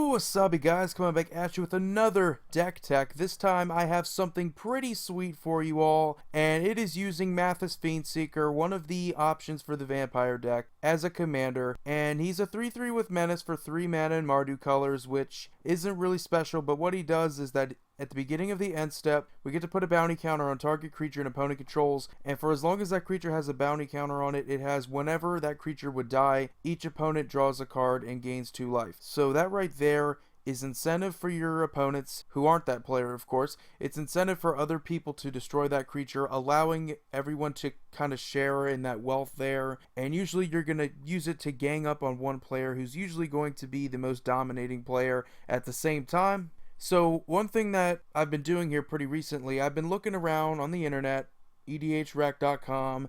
Yo, wasabi guys, coming back at you with another deck tech. This time I have something pretty sweet for you all, and it is using Mathis Fiendseeker, one of the options for the vampire deck, as a commander. And he's a 3/3 with Menace for 3 mana in Mardu colors, which isn't really special, but what he does is that at the beginning of the end step, we get to put a bounty counter on target creature an opponent controls, and for as long as that creature has a bounty counter on it, it has whenever that creature would die, each opponent draws a card and gains 2 life. So that right there is incentive for your opponents, who aren't that player of course. It's incentive for other people to destroy that creature, allowing everyone to kind of share in that wealth there, and usually you're going to use it to gang up on one player who's usually going to be the most dominating player at the same time. So one thing that I've been doing here pretty recently, I've been looking around on the internet, edhrec.com,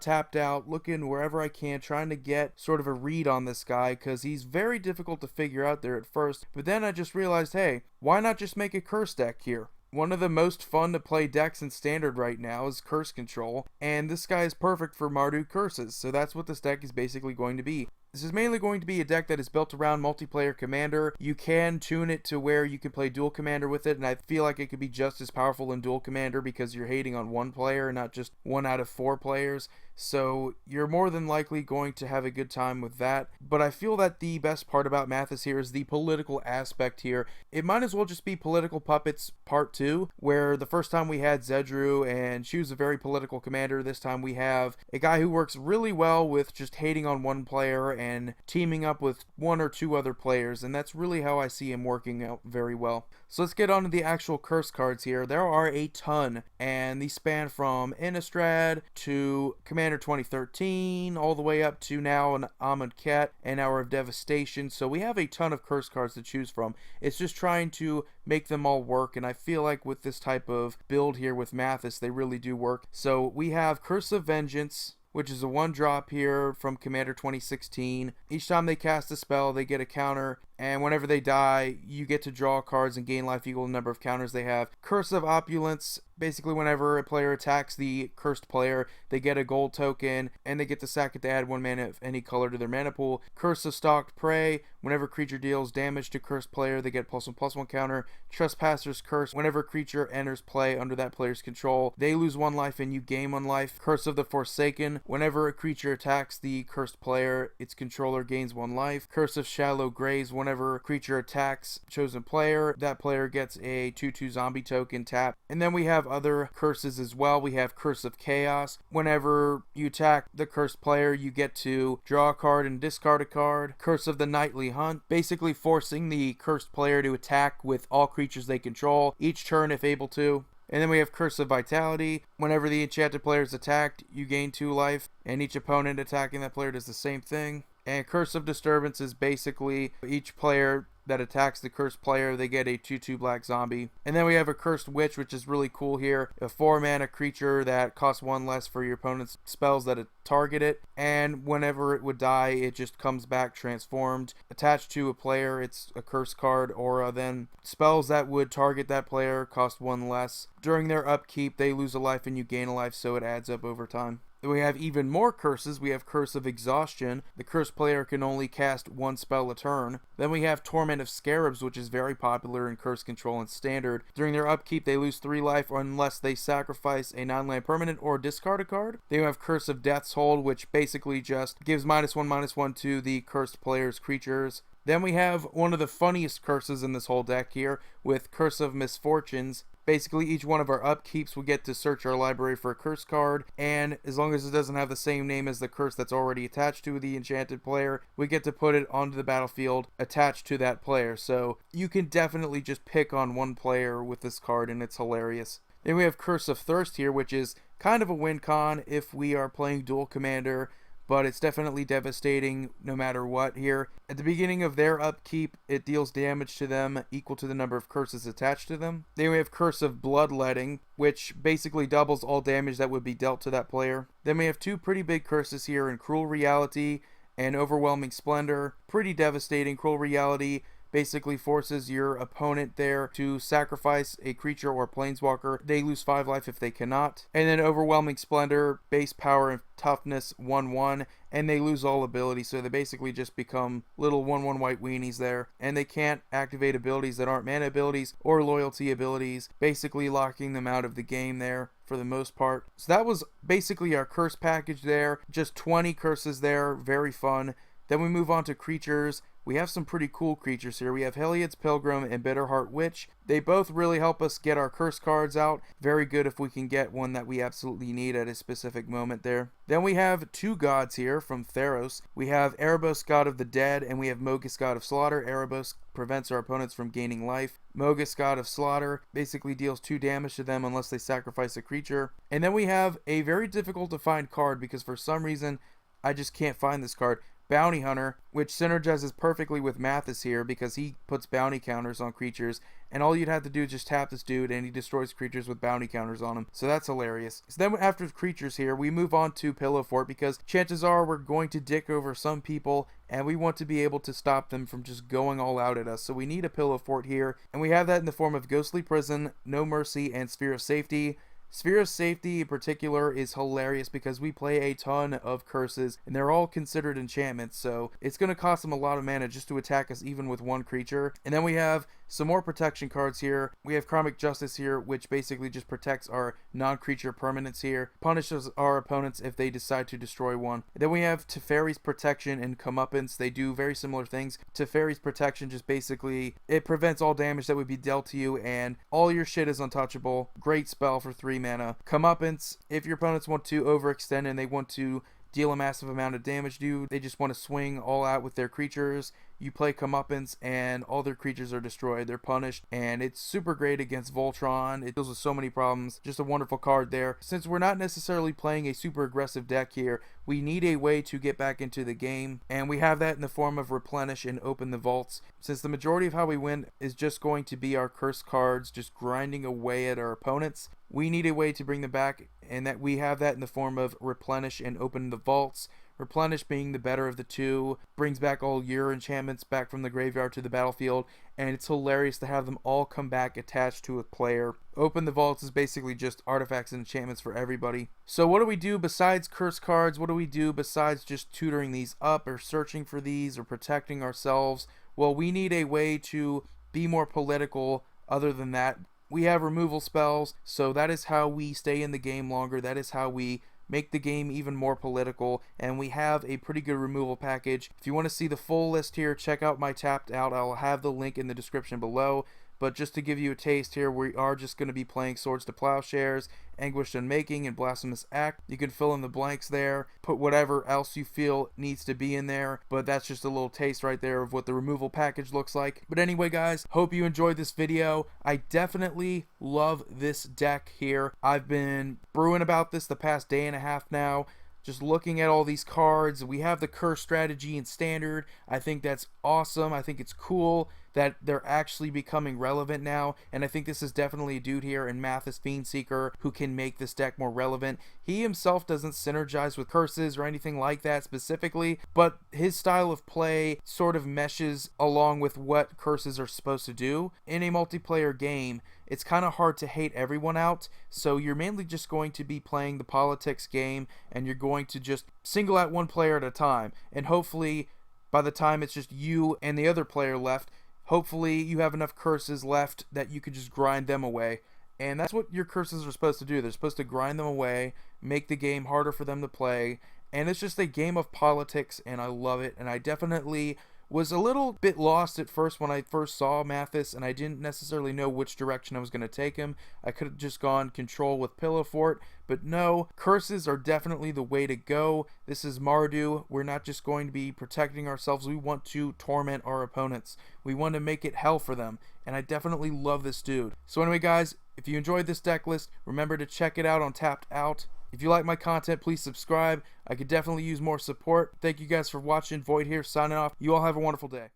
tapped out, looking wherever I can, trying to get sort of a read on this guy, because he's very difficult to figure out there at first. But then I just realized, hey, why not just make a curse deck here? One of the most fun to play decks in Standard right now is Curse Control, and this guy is perfect for Mardu curses, so that's what this deck is basically going to be. This is mainly going to be a deck that is built around multiplayer commander. You can tune it to where you can play dual commander with it, and I feel like it could be just as powerful in dual commander because you're hating on one player, not just 1 out of 4 players. So you're more than likely going to have a good time with that. But I feel that the best part about Mathis here is the political aspect here. It might as well just be Political Puppets Part 2, where the first time we had Zedru, and she was a very political commander. This time we have a guy who works really well with just hating on one player and teaming up with 1 or 2 other players, and that's really how I see him working out very well. So let's get on to the actual curse cards here. There are a ton, and these span from Innistrad to Commander 2013, all the way up to now an Amonkhet and Hour of Devastation. So we have a ton of curse cards to choose from. It's just trying to make them all work, and I feel like with this type of build here with Mathis, they really do work. So we have Curse of Vengeance, which is a 1-drop here from Commander 2016. Each time they cast a spell, they get a counter, and whenever they die, you get to draw cards and gain life equal to the number of counters they have. Curse of Opulence, basically whenever a player attacks the cursed player, they get a gold token, and they get to sack it to add 1 mana of any color to their mana pool. Curse of Stalked Prey, whenever creature deals damage to cursed player, they get +1/+1 counter. Trespasser's Curse, whenever creature enters play under that player's control, they lose 1 life and you gain 1 life. Curse of the Forsaken, whenever a creature attacks the cursed player, its controller gains 1 life. Curse of Shallow Graves, whenever a creature attacks chosen player, that player gets a 2/2 zombie token tap. And then we have other curses as well. We have Curse of Chaos. Whenever you attack the cursed player, you get to draw a card and discard a card. Curse of the Nightly Hunt, basically forcing the cursed player to attack with all creatures they control each turn if able to. And then we have Curse of Vitality. Whenever the enchanted player is attacked, you gain 2 life, and each opponent attacking that player does the same thing. And Curse of Disturbance is basically each player that attacks the cursed player, they get a 2/2 black zombie. And then we have a Cursed Witch, which is really cool here. A 4-mana creature that costs 1 less for your opponent's spells that target it. And whenever it would die, it just comes back transformed. Attached to a player, it's a curse card aura. Then spells that would target that player cost 1 less. During their upkeep, they lose a life and you gain a life, so it adds up over time. We have even more curses. We have Curse of Exhaustion. The cursed player can only cast 1 spell a turn. Then we have Torment of Scarabs, which is very popular in Curse Control and Standard. During their upkeep, they lose 3 life unless they sacrifice a non-land permanent or discard a card. Then we have Curse of Death's Hold, which basically just gives -1/-1 to the cursed player's creatures. Then we have one of the funniest curses in this whole deck here with Curse of Misfortunes. Basically, each one of our upkeeps, we get to search our library for a curse card, and as long as it doesn't have the same name as the curse that's already attached to the enchanted player, we get to put it onto the battlefield attached to that player. So you can definitely just pick on one player with this card, and it's hilarious. Then we have Curse of Thirst here, which is kind of a win con if we are playing dual commander, but it's definitely devastating no matter what here. At the beginning of their upkeep, it deals damage to them equal to the number of curses attached to them. Then we have Curse of Bloodletting, which basically doubles all damage that would be dealt to that player. Then we have 2 pretty big curses here in Cruel Reality and Overwhelming Splendor. Pretty devastating. Cruel Reality basically forces your opponent there to sacrifice a creature or planeswalker. They lose 5 life if they cannot. And then Overwhelming Splendor, base power and toughness 1/1, and they lose all abilities, so they basically just become little 1/1 white weenies there, and they can't activate abilities that aren't mana abilities or loyalty abilities, basically locking them out of the game there for the most part. So that was basically our curse package there, just 20 curses there, very fun. Then we move on to creatures. We have some pretty cool creatures here. We have Heliod's Pilgrim and Bitterheart Witch. They both really help us get our curse cards out. Very good if we can get one that we absolutely need at a specific moment there. Then we have 2 gods here from Theros. We have Erebos, God of the Dead, and we have Mogus, God of Slaughter. Erebos prevents our opponents from gaining life. Mogus, God of Slaughter, basically deals 2 damage to them unless they sacrifice a creature. And then we have a very difficult to find card because for some reason I just can't find this card. Bounty Hunter, which synergizes perfectly with Mathis here because he puts bounty counters on creatures, and all you'd have to do is just tap this dude and he destroys creatures with bounty counters on him. So that's hilarious. So then after creatures here, we move on to Pillow Fort because chances are we're going to dick over some people and we want to be able to stop them from just going all out at us. So we need a Pillow Fort here, and we have that in the form of Ghostly Prison, No Mercy, and Sphere of Safety. Sphere of Safety in particular is hilarious because we play a ton of curses and they're all considered enchantments, so it's going to cost them a lot of mana just to attack us even with 1 creature. And then we have some more protection cards here. We have Karmic Justice here, which basically just protects our non-creature permanents here, punishes our opponents if they decide to destroy one. And then we have Teferi's Protection and Comeuppance. They do very similar things. Teferi's Protection just basically, it prevents all damage that would be dealt to you and all your shit is untouchable. Great spell for 3 mana. Comeuppance, if your opponents want to overextend and they want to deal a massive amount of damage to you, they just want to swing all out with their creatures, you play Comeuppance and all their creatures are destroyed. They're punished, and it's super great against Voltron. It deals with so many problems. Just a wonderful card there. Since we're not necessarily playing a super aggressive deck here, we need a way to get back into the game, and we have that in the form of Replenish and Open the Vaults. Since the majority of how we win is just going to be our curse cards just grinding away at our opponents, we need a way to bring them back, and that we have that in the form of Replenish and Open the Vaults. Replenish being the better of the two, brings back all your enchantments back from the graveyard to the battlefield, and it's hilarious to have them all come back attached to a player. Open the Vaults is basically just artifacts and enchantments for everybody. So what do we do besides curse cards? What do we do besides just tutoring these up or searching for these or protecting ourselves? Well, we need a way to be more political other than that. We have removal spells, so that is how we stay in the game longer. That is how we make the game even more political, and we have a pretty good removal package. If you want to see the full list here, check out my Tapped Out. I'll have the link in the description below. But just to give you a taste here, we are just going to be playing Swords to Plowshares, Anguished Unmaking, and Blasphemous Act. You can fill in the blanks there, put whatever else you feel needs to be in there, but that's just a little taste right there of what the removal package looks like. But anyway, guys, hope you enjoyed this video. I definitely love this deck here. I've been brewing about this the past day and a half now. Just looking at all these cards, we have the curse strategy in standard. I think that's awesome. I think it's cool that they're actually becoming relevant now, and I think this is definitely a dude here in Mathis Fiendseeker who can make this deck more relevant. He himself doesn't synergize with curses or anything like that specifically, but his style of play sort of meshes along with what curses are supposed to do. In a multiplayer game, it's kind of hard to hate everyone out, so you're mainly just going to be playing the politics game, and you're going to just single out one player at a time, and hopefully by the time it's just you and the other player left, hopefully you have enough curses left that you could just grind them away. And that's what your curses are supposed to do. They're supposed to grind them away, make the game harder for them to play, and it's just a game of politics, and I love it. And I definitely was a little bit lost at first when I first saw Mathis, and I didn't necessarily know which direction I was going to take him. I could have just gone control with Pillow Fort, but no, curses are definitely the way to go. This is Mardu. We're not just going to be protecting ourselves. We want to torment our opponents. We want to make it hell for them, and I definitely love this dude. So anyway, guys, if you enjoyed this deck list, remember to check it out on Tapped Out. If you like my content, please subscribe. I could definitely use more support. Thank you guys for watching. Void here, signing off. You all have a wonderful day.